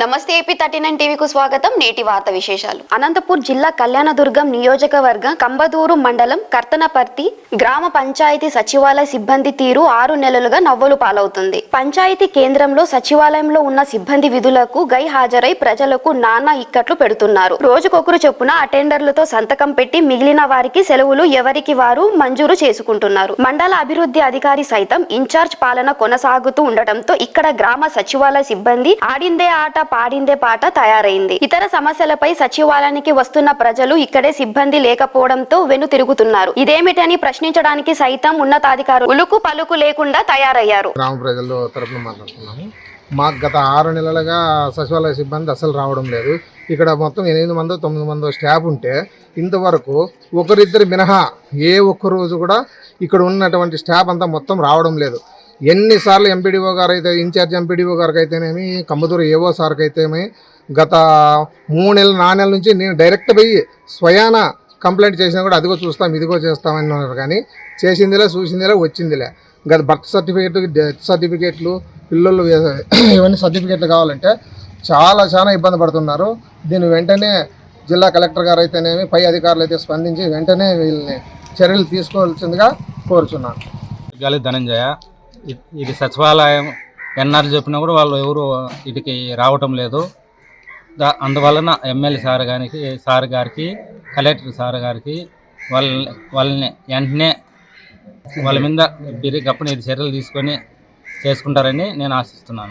నమస్తే AP39 టీవీకు స్వాగతం. నేటి వార్త విశేషాలు. అనంతపూర్ జిల్లా కళ్యాణదుర్గం నియోజకవర్గం కంబదూరు మండలం కర్తనపర్తి గ్రామ పంచాయతీ సచివాలయ సిబ్బంది తీరు 6 నెలలుగా నవ్వులు పాలవుతుంది. పంచాయతీ కేంద్రంలో సచివాలయంలో ఉన్న సిబ్బంది విధులకు గై హాజరై ప్రజలకు నానా ఇక్కట్లు పెడుతున్నారు. రోజుకొకరు చొప్పున అటెండర్లతో సంతకం పెట్టి మిగిలిన వారికి సెలవులు ఎవరికి వారు మంజూరు చేసుకుంటున్నారు. మండల అభివృద్ధి అధికారి సైతం ఇన్ఛార్జ్ పాలన కొనసాగుతూ ఉండటంతో ఇక్కడ గ్రామ సచివాలయ సిబ్బంది ఆడిందే ఆట పాడిందే పాట తయారైంది. ఇతర సమస్యలపై సచివాలయానికి వస్తున్న ప్రజలు ఇక్కడే సిబ్బంది లేకపోవడంతో వెను తిరుగుతున్నారు. ఇదేమిటని ప్రశ్నించడానికి సైతం ఉన్నతాధికారులు ఉలుకు పలుకు లేకుండా తయారయ్యారు. గ్రామ ప్రజల తరపున మాట్లాడుతున్నాము. మాకు గత 6 నెలలుగా సచివాలయ సిబ్బంది అసలు రావడం లేదు. ఇక్కడ మొత్తం 8 మందో 9 మందో స్టాఫ్ ఉంటే ఇంతవరకు ఒకరిద్దరు మినహా ఏ ఒక్క రోజు కూడా ఇక్కడ ఉన్నటువంటి స్టాఫ్ అంతా మొత్తం రావడం లేదు. ఎన్నిసార్లు ఎంపీడీఓ గారు అయితే, ఇన్ఛార్జ్ ఎంపీడీఓ గారికి అయితేనేమి, కంబదూరు ఏఓ సార్కి అయితేనేమి గత 3 నెలలు 4 నెలల నుంచి నేను డైరెక్ట్ పోయి స్వయాన కంప్లైంట్ చేసినా కూడా అదిగో చూస్తాం ఇదిగో చేస్తామని అన్నారు. కానీ చేసిందిలే చూసిందిలే వచ్చిందిలే. గత బర్త్ సర్టిఫికేట్, డెత్ సర్టిఫికేట్లు, పిల్లలు ఇవన్నీ సర్టిఫికేట్లు కావాలంటే చాలా ఇబ్బంది పడుతున్నారు. దీన్ని వెంటనే జిల్లా కలెక్టర్ గారు అయితేనేమి, పై అధికారులు అయితే స్పందించి వెంటనే వీళ్ళని చర్యలు తీసుకోవాల్సిందిగా కోరుచున్నాను. గాలి ధనంజయ. ఇది సచివాలయం ఎన్ఆర్లు చెప్పినా కూడా వాళ్ళు ఎవరు ఇటుకి రావటం లేదు. అందువలన ఎమ్మెల్యే సార్ గారికి కలెక్టర్ సార్ గారికి వాళ్ళని వెంటనే వాళ్ళ మీద గప్పని చర్యలు తీసుకొని చేసుకుంటారని నేను ఆశిస్తున్నాను.